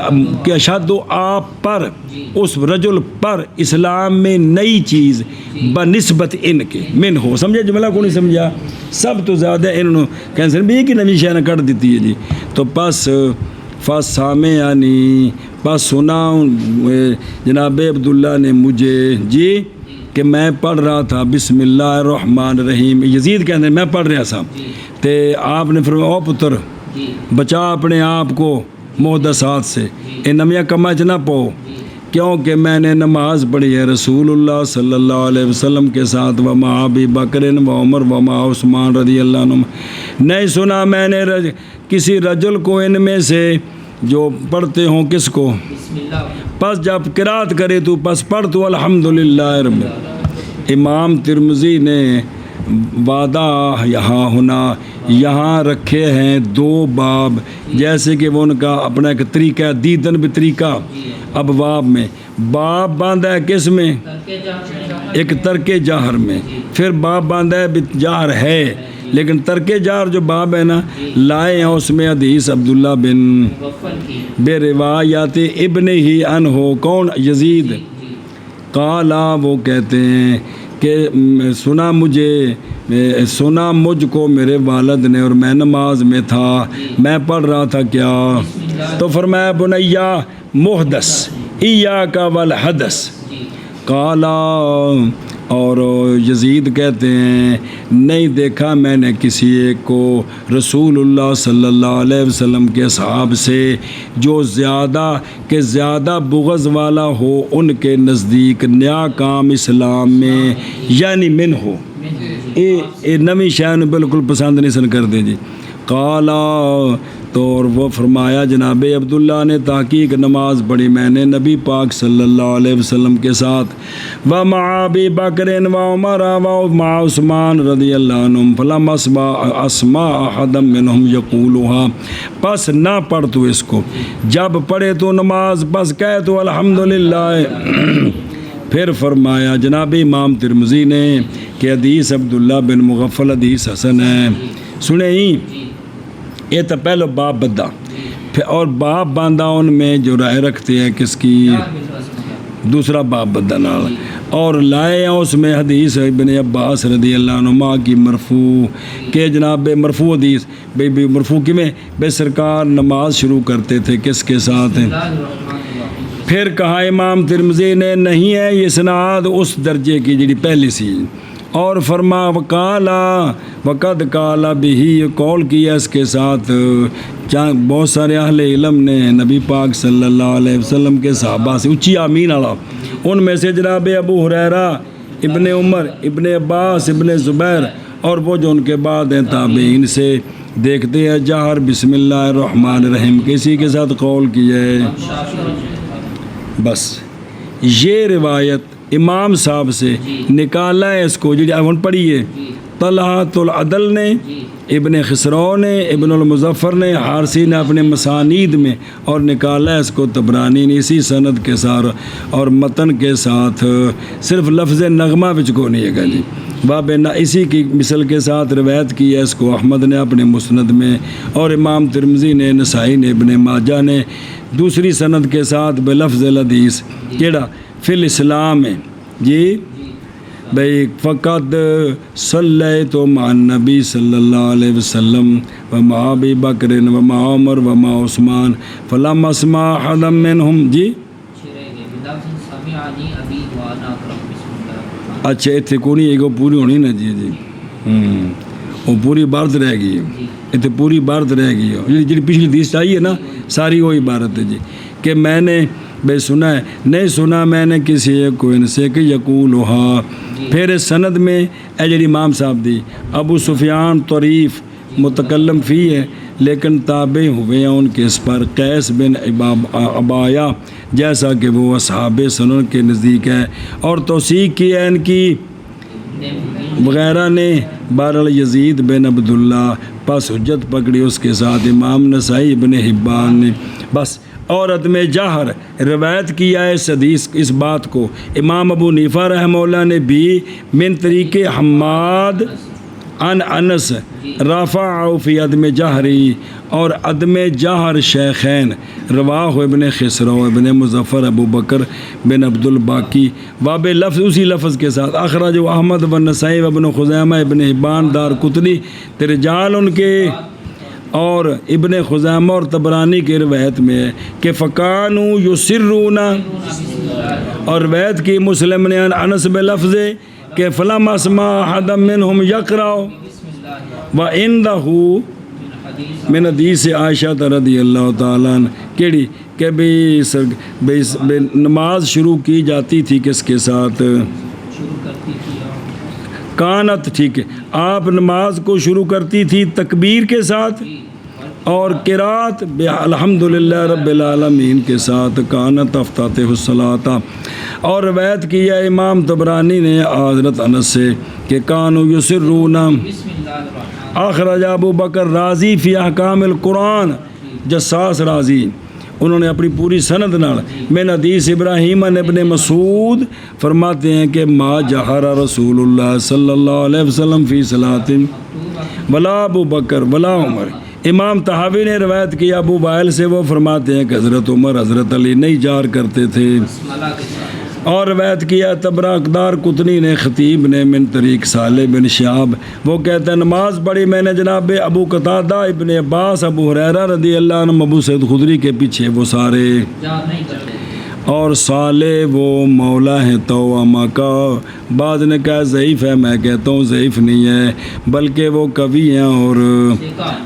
اشد آپ پر، اس رجل پر اسلام میں نئی چیز بنسبت ان کے من ہو، سمجھے جملہ کو نہیں سمجھا، سب تو زیادہ انہوں نے کینسر بھی کہ نوی شہر کر دیتی ہے جی، تو پس سامع یعنی پس سنا جناب عبداللہ نے مجھے جی کہ میں پڑھ رہا تھا بسم اللہ الرحمن الرحیم، یزید کہتے ہیں میں پڑھ رہا تھا، تے آپ نے فرمایا او پتر بچا اپنے آپ کو محدثات سے، ان نمیاں کماں چ نہ پو، کیونکہ میں نے نماز پڑھی ہے رسول اللہ صلی اللہ علیہ وسلم کے ساتھ، وما ابی بکر و عمر وما عثمان رضی اللہ عنہ، نہیں سنا میں نے کسی رجل کو ان میں سے جو پڑھتے ہوں کس کو، پس جب قرات کرے تو پس پڑھ تو الحمدللہ رب۔ امام ترمذی نے وعدہ یہاں ہونا یہاں رکھے ہیں دو باب، جیسے کہ وہ ان کا اپنا ایک طریقہ ہے، دیدن بھی طریقہ ابواب میں، باب باندھا ہے کس میں، ایک ترک جہر میں، پھر باب باندھا ہے جہر ہے، لیکن ترک جہر جو باب ہے نا لائے ہیں اس میں حدیث عبداللہ بن بے روایات ابن ہی ان ہو، کون؟ یزید، قالا وہ کہتے ہیں کہ سنا مجھ کو میرے والد نے اور میں نماز میں تھا، میں پڑھ رہا تھا کیا، تو فرمایا بنیا محدث ایاک والحدث، قالا اور یزید کہتے ہیں نہیں دیکھا میں نے کسی ایک کو رسول اللہ صلی اللہ علیہ وسلم کے اصحاب سے جو زیادہ بغض والا ہو ان کے نزدیک نیا کام اسلام میں یعنی من ہو اے نویں شان بالکل پسند نہیں سن کر دے جی قالا تو اور وہ فرمایا جناب عبداللہ نے تحقیق نماز پڑھی میں نے نبی پاک صلی اللہ علیہ وسلم کے ساتھ ومع ابی بکر و عمر ومع عثمان رضی اللہ عنہم فلم اسمع احد منہم یقولها پس نہ پڑھ تو اس کو جب پڑھے تو نماز پس کہے تو الحمدللہ پھر فرمایا جناب امام ترمذی نے کہ حدیث عبداللہ بن مغفل حدیث حسن ہے سنیں ہی یہ تو پہلو باپ بدہ پھر اور باپ باندھا ان میں جو رائے رکھتے ہیں کس کی دوسرا باپ بدہ نال اور لائے ہیں اس میں حدیث ابن عباس رضی اللہ عنہما کی مرفوع کہ جناب مرفوع حدیث بے مرفوع کی میں بے سرکار نماز شروع کرتے تھے کس کے ساتھ ہیں پھر کہا امام ترمذی نے نہیں ہے یہ سناد اس درجے کی جڑی پہلی سی اور فرما وقد کالا بھی یہ قول کیا اس کے ساتھ بہت سارے اہل علم نے نبی پاک صلی اللہ علیہ وسلم کے صحابہ سے اونچی آمین والا ان میں سے جناب ابو ہریرہ ابن عمر ابن عباس ابن زبیر اور وہ جو ان کے بعد ہیں تابعین سے دیکھتے ہیں جہر بسم اللہ الرحمن الرحیم کسی کے ساتھ قول کیا ہے بس یہ روایت امام صاحب سے نکالا ہے اس کو جی اب پڑھیے طلحۃ العدل نے ابن خسرو نے ابن المظفر نے حارثی نے اپنے مسانید میں اور نکالا ہے اس کو طبرانی نے اسی سند کے ساتھ اور متن کے ساتھ صرف لفظ نغمہ وچ کو نہیں ہے گا جی باب اسی کی مثل کے ساتھ روایت کی ہے اس کو احمد نے اپنے مسند میں اور امام ترمذی نے نسائی نے ابن ماجہ نے دوسری سند کے ساتھ بلفظ الحدیث کیڑا فی الاسلام ہے جی بھائی فقط صلیت مع النبی صلی اللہ علیہ وسلم ومع ابی بکر ومع عمر ومع عثمان فلم اسمع احد منہم جی اچھا اتنے کو نہیں ایک پوری ہونی نا جی جی وہ پوری عبارت رہ گئی ہے اتنے پوری عبارت رہ گئی ہے جی پچھلی حدیث آئی ہے نا ساری وہ عبارت ہے جی کہ میں نے بے سنا ہے نہیں سنا میں نے کسی ایک کو ان سے کہ یقولہا پھر سند میں اے جڑی امام صاحب دی ابو سفیان طریف متکلم فی ہے لیکن تابع ہوئے ہیں ان کے اس پر قیس بن عبایا جیسا کہ وہ اصحاب سنن کے نزدیک ہے اور توثیق کی ہے ان کی وغیرہ نے بہرحال یزید بن عبداللہ پس حجت پکڑی اس کے ساتھ امام نسائی ابن حبان نے بس اور عدم جہر روایت کیا ہے اس حدیث اس بات کو امام ابو حنیفہ رحمہ اللہ نے بھی من طریق حماد عن انس رافع فی عدم جہری اور عدم جہر شیخین رواہ ابن خسرو ابن مظفر ابو بکر بن عبد الباقی واب لفظ اسی لفظ کے ساتھ اخرج احمد بن نسائی ابن خزیمہ ابن حبان دار قطنی رجال ان کے اور ابن خزیمہ اور طبرانی کی روایت میں ہے کہ فکانو یسرون اور روایت کی مسلم نے انس بلفظ کہ فلم اسمع احد منہم یقرأ وعندہ من حدیث عائشہ رضی اللہ تعالیٰ عنہ کیڑی کہ بے نماز شروع کی جاتی تھی کس کے ساتھ کانت ٹھیک ہے آپ نماز کو شروع کرتی تھی تکبیر کے ساتھ اور قرات الحمدللہ رب العالمین کے ساتھ کانت افتتاح الصلاۃ اور روایت کیا امام طبرانی نے حضرت انس سے کہ کانوا یسرون اخرج ابو بکر رازی فی احکام القرآن جساس رازی انہوں نے اپنی پوری سند نال من حدیث ابراہیم ابن مسعود فرماتے ہیں کہ ما جہر رسول اللہ صلی اللہ علیہ وسلم فی صلاۃ ولا ابو بکر ولا عمر امام طحاوی نے روایت کی ابو وائل سے وہ فرماتے ہیں کہ حضرت عمر حضرت علی نہیں جار کرتے تھے اور روایت کیا تبراکدار قطنی نے خطیب نے من طریق صالح بن شہاب وہ کہتا ہے نماز پڑھی میں نے جناب ابو قتادہ ابن عباس ابو ہریرہ رضی اللہ عنہ ابو سعید خدری کے پیچھے وہ سارے اور صالح وہ مولا ہے توامہ کا، بعض نے کہا ضعیف ہے، میں کہتا ہوں ضعیف نہیں ہے بلکہ وہ قوی ہیں،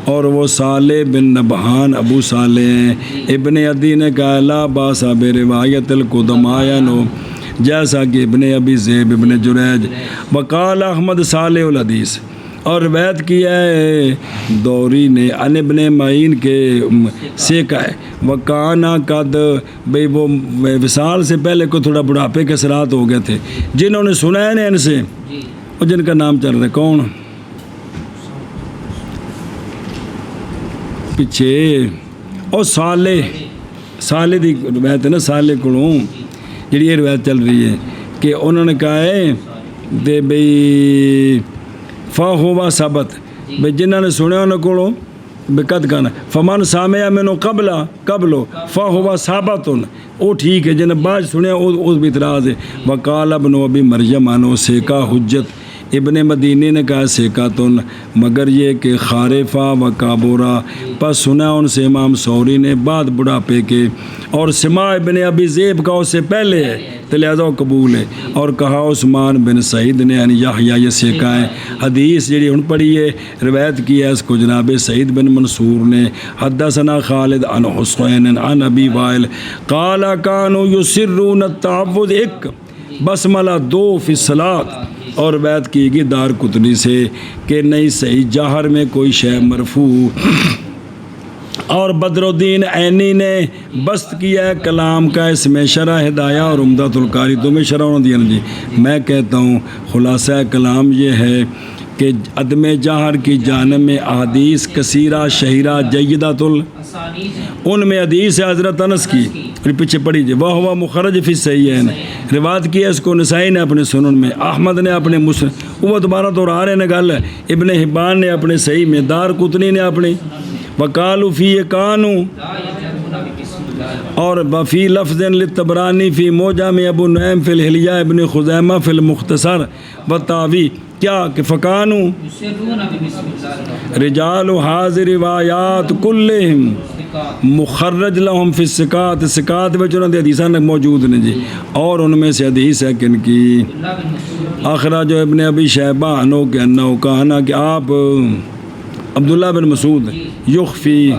اور وہ صالح بن نبہان ابو صالح ہیں۔ ابن عدی نے کہا لا باس بروایت القدماء نو، جیسا کہ ابن ابی ذئب ابن جریج وقال احمد صالح الحدیث، اور روایت کیا ہے دوری نے ان ابن معین کے سے کا ہے وکانا قد، بھئی وہ وصال سے پہلے کو تھوڑا بڑھاپے کے اثرات ہو گئے تھے، جنہوں نے سنا ہے نا ان سے، اور جن کا نام چل رہا ہے کون پیچھے، اور صالح دی روایت ہے نا، صالح کولوں جڑی یہ روایت چل رہی ہے کہ انہوں نے کہا ہے دے بھئی فاہوا ثبت، بھئی جنہوں نے سنے انہوں کو بقد کانا فمن سامع منو قبلو فاہوا ثابت، وہ ٹھیک ہے، جنہیں بعد سنے اس بھی اعتراض ہے۔ وقال ابن ابی مریم عنہ سیکا حجت، ابن مدینی نے کہا سیکاتن، مگر یہ کہ خارفہ و کابورا، پس سنا ان سے امام سوری نے بعد بڑھاپے کے، اور سماع ابن ابی ذئب کا اس سے پہلے ہے تو لہذا وہ قبول ہے، اور کہا عثمان بن سعید نے یعنی یحییٰ یہ سیکا ہے، حدیث جڑی ان پڑھی ہے روایت کی ہے اس کو جناب سعید بن منصور نے، حدثنا خالد عن حسین عن ابی وائل قال کانوا یسرون التعوذ ایک بسملہ 2 فی الصلاۃ، اور روایت کی گئی دار قطنی سے کہ نہیں صحیح جاہر میں کوئی شے مرفوع، اور بدر الدین عینی نے بست کیا ہے کلام کا اس میں شرح ہدایہ اور عمدۃ القاری، دو میں شرح ہونا دیا جی۔ میں کہتا ہوں خلاصہ کلام یہ ہے کہ عدم جاہر کی جانب میں احادیث کثیرہ شہیرہ جیدۃ ان میں حدیث ہے حضرت انس کی، پیچھے پڑھی جی، وہ ہوا مخرج فی صحیحین، روایت کی ہے اس کو نسائی نے اپنے سنن میں، احمد نے اپنے مسند، وہ دوبارہ تو آ رہے نے گل ہے، ابن حبان نے اپنے صحیح میں، دار قطنی نے اپنی، وقالوا فی کانو، اور وفی لفظ للطبرانی فی موجم ابو نعیم فی الحلیہ ابن خزیمہ فی المختصر وطاوی، کیا کہ فکانو رجال حاضر روایات کلہم مخرج لہم فی الثقات، ثقات میں انہوں نے حدیثاں موجود ہیں جی، اور ان میں سے حدیث ہے کن کی اخراج ابن ابی شیبہ انو کہ انہو کہنا کہ آپ عبداللہ بن مسعود یخفی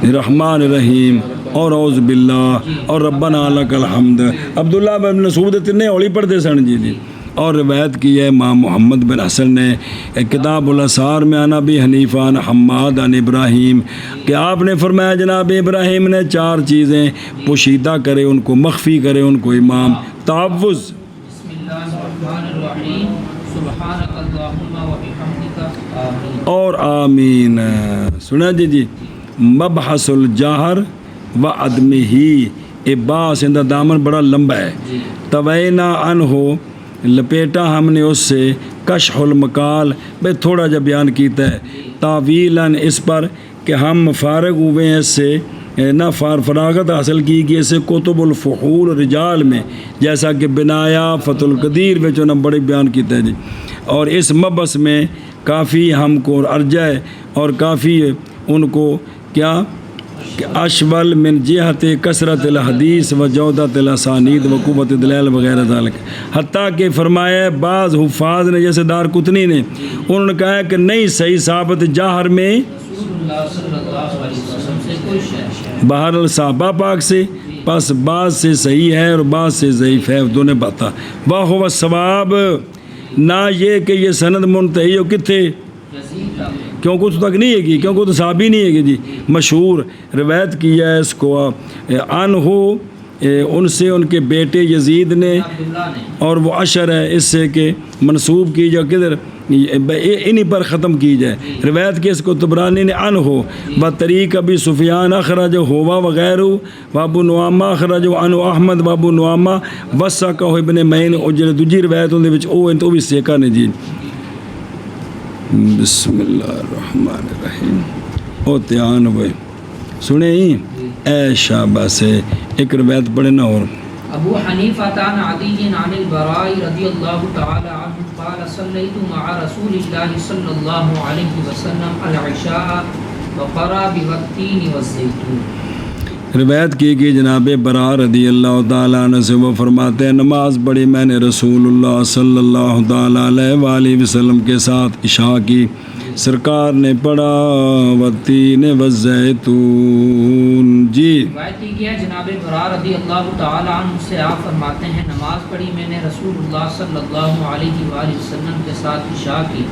الرحمن الرحیم اور اعوذ باللہ اور ربنا لک الحمد، عبداللہ بن مسعود اتنے ہولی پڑھتے سن جی۔ اور روایت کی ہے امام محمد بن حسن نے کتاب الاسار میں عن ابی حنیفہ عن حماد عن ابراہیم کہ آپ نے فرمایا جناب ابراہیم نے 4 چیزیں پوشیدہ کرے ان کو، مخفی کرے ان کو، امام تعوذ، بسم اللہ الرحمن الرحیم سبحانک اللہم و بحمدک آمین، اور آمین، سنا جی مبحث الجاہر و عدمہی، عباس اندہ دامن بڑا لمبا ہے، توینا عنہ لپیٹا ہم نے اس سے، کشح المقال بے تھوڑا جا بیان کیتا ہے، تعویلاً اس پر کہ ہم فارغ ہوئے ہیں اس سے، نہ فراغت حاصل کی گئی اسے کتب الفحول رجال میں، جیسا کہ بنایا فتح القدیر میں جو بڑے بیان کیتا ہے جی، اور اس مبحث میں کافی ہم کو ارجع اور کافی ان کو کیا کہ اشول من جہت کثرت الحدیث و جودت الاسانید و قوت دلیل وغیرہ ذالک، حتیٰ کہ فرمایا بعض حفاظ نے جیسے دار قطنی نے انہوں نے کہا کہ نہیں صحیح ثابت جاہر میں بہر صحابہ پاک سے، پس بعض سے صحیح ہے اور بعض سے ضعیف ہے، دونوں باتیں واہ ثواب، نہ یہ کہ یہ سند منتہی ہو کتھے، کیونکہ تو تک نہیں ہے گی، کیونکہ تو صحابی نہیں ہے گی جی، مشہور روایت کی ہے اس کو ان ہو ان سے ان کے بیٹے یزید نے، اور وہ اشر ہے اس سے کہ منسوب کی جائے کدھر انہی پر ختم کی جائے، روایت کی اس کو طبرانی نے ان ہو و طریق ابی سفیان اخرج ہوا وغیرہ و ابو نعامہ اخرج ان احمد و ابو نعامہ وثقہ ابن معین، اور جڑے دوجی روایت ان دے وچ او تو بھی سیکا نے جی۔ بسم اللہ الرحمن الرحیم، او تیان ہوئے سنے ہی اے شابہ سے ایک روایت پڑھے نہ، اور ابو حنیفہ عن عدی عن البراء رضی اللہ تعالی عنہ قال صلیت مع رسول اللہ صلی اللہ علیہ وسلم العشاء وقرأ بالتین والزیتون، روایت کی کہ جناب برا رضی اللہ تعالیٰ عنہ سے وہ فرماتے ہیں نماز پڑھی میں نے رسول اللہ صلی اللہ تعالیٰ علیہ وآلہ وسلم کے ساتھ عشاء کی، سرکار نے پڑھا والتین والزیتون۔ جی روایت کی گیا جناب برا رضی اللہ تعالیٰ عنہ سے آپ فرماتے ہیں نماز پڑھی میں نے رسول اللہ صلی اللہ علیہ وآلہ وسلم کے ساتھ عشاء کی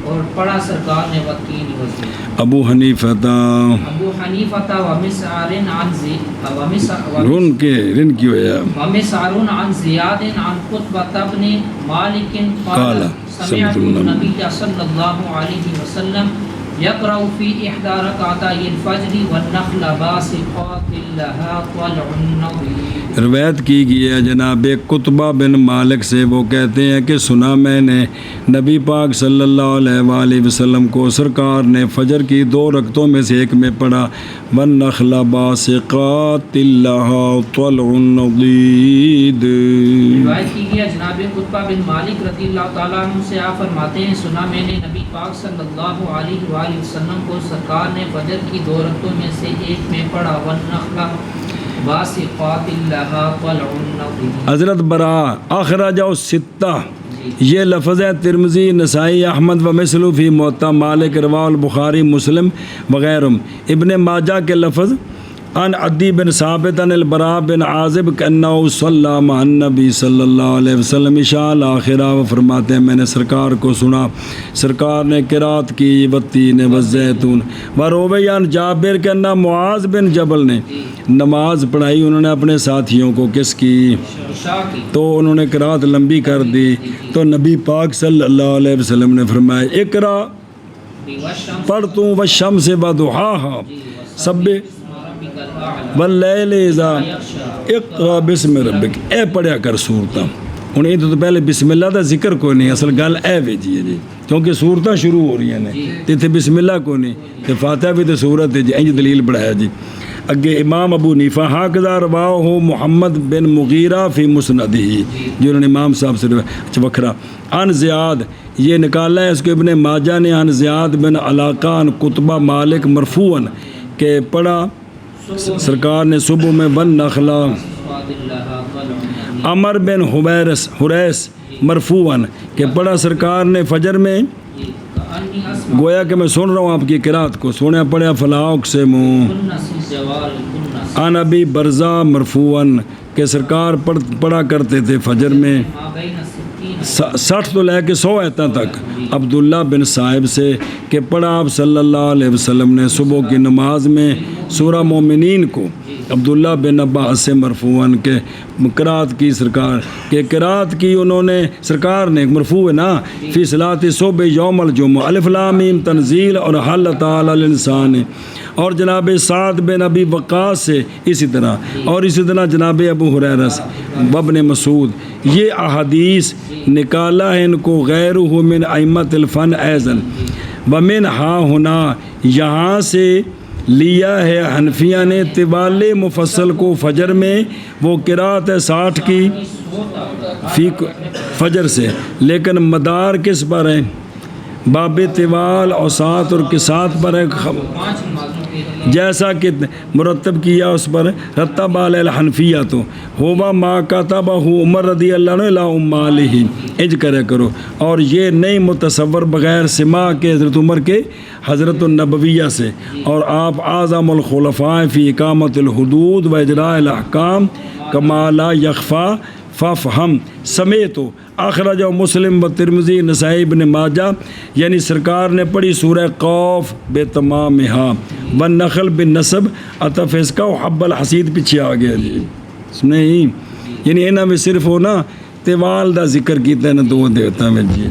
اور پڑھا سرکار نے والتین والزیتون۔ ابو حنیفہ ابو حنیفہ ومسعر رن کی وجہ ومسعر عن زیاد عن قطبہ بن مالک قال قال سمعت النبی صلی اللہ علیہ وسلم یقرأ فی احدى رکعتي الفجر والنخل باسقات لها طلع نضید۔ روایت کی گئی ہے جناب قطبہ بن مالک سے، وہ کہتے ہیں کہ سنا میں نے نبی پاک صلی اللہ علیہ وآلہ وسلم کو سرکار نے فجر کی 2 رکعتوں میں سے ایک میں پڑھا والنخل باسقات لها طلع نضید۔ روایت کی گیا جناب قطبہ بن مالک رضی اللہ تعالیٰ عنہ سے آپ فرماتے ہیں سنا میں نے نبی پاک صلی اللہ علیہ وآلہ وسلم کو سرکار نے فجر کی 2 رکعتوں میں سے ایک میں پڑھا والنخل باسقات لها طلع نضید۔ حضرت برا اخرج الستہ، یہ لفظ ہے ترمذی، نسائی، احمد و مثلو فی موطا مالک، رواہ البخاری، مسلم وغیرہ۔ ابن ماجہ کے لفظ عن عدی بن ثابت عن البراء بن عازب انہ صلی مع النبی صلی اللہ علیہ وسلم عشاء الاخرہ، وہ فرماتے ہیں میں نے سرکار کو سنا، سرکار نے قرات کی والتین والزیتون۔ وروی عن جابر کہ انہ معاذ بن جبل نے نماز پڑھائی، انہوں نے اپنے ساتھیوں کو کس کی؟ عشاء کی۔ تو انہوں نے قرات لمبی کر دی، تو نبی پاک صلی اللہ علیہ وسلم نے فرمایا اقرا پڑھ تو والشمس وضحاہا سب واللیل اذا اقرا بسم ربک، اے پڑھیا کر سورتاں۔ ہوں یہ تو پہلے بسم اللہ دا ذکر کوئی نہیں، اصل گل اے ویجی ہے جی، کیونکہ سورتاں شروع ہو رہی ہیں تے اتنے بسم اللہ کوئی نہیں، تے فاتحہ بھی تو سورت ہے جی، انج دلیل بڑھایا جی۔ اگے امام ابو حنیفہ ہاکذا رواہ محمد بن مغیرہ فی مسندہ، جو انہوں نے امام صاحب سے وکھرا عن زیاد، یہ نکالا ہے اس کو ابن ماجہ نے عن زیاد بن علاقہ عن قطبہ مالک مرفوعاً کہ پڑھا سرکار نے صبح میں والنخلا۔ عمر بن حریث مرفوعاً کہ پڑھا سرکار نے فجر میں، گویا کہ میں سن رہا ہوں آپ کی قرات کو، سونے پڑھا فلا اقسم عن ابی برزہ مرفوعاً کہ سرکار پڑھا کرتے تھے فجر میں 60 تو لے کے 100 آیتوں تک عبداللہ بن صاحب سے کہ پڑھا آپ صلی اللہ علیہ وسلم نے صبح کی نماز میں سورہ مومنین کو، عبداللہ بن عباس سے مرفوعاً کہ قرات کی سرکار کہ قرات کی انہوں نے سرکار نے، مرفوع ہے نا، فی صلاۃ صبح یوم الجمعہ الف لام میم تنزیل اور حل تعالی الانسان، اور جناب سعد بن ابی وقاص سے اسی طرح، اور اسی طرح جناب ابو ہریرہ سے وابن مسعود۔ یہ احادیث نکالا ہے ان کو غیرہ من ائمۃ الفن ایضاً ومن ہا ہنا، یہاں سے لیا ہے حنفیہ نے طوال مفصل کو فجر میں، وہ قرات ہے 60 کی فی فجر سے، لیکن مدار کس پر ہے؟ باب طوال اوساط اور کسات پر ہے، جیسا کہ مرتب کیا اس پر رتب علی الحنفیہ تو ہوا ما کتبہ عمر رضی اللہ عنہ الی امالہ، اج کرے کرو، اور یہ نہیں متصور بغیر سماع کے حضرت عمر کے حضرت النبویہ سے، اور آپ اعظم الخلفاء فی اقامت الحدود و اجراء الاحکام کما لا یخفی فافہم سمیت اخرج مسلم و ترمذی نسائی ابن ماجہ، یعنی سرکار نے پڑھی سورہ قوف بے تمامہا والنخل بالنسب، عطف اس کا حب الحسید پیچھے آ گیا جی، نہیں یعنی انہاں میں صرف ہو نا تیوال دا ذکر کیتا ہے نا 2 دیوتا میں جی۔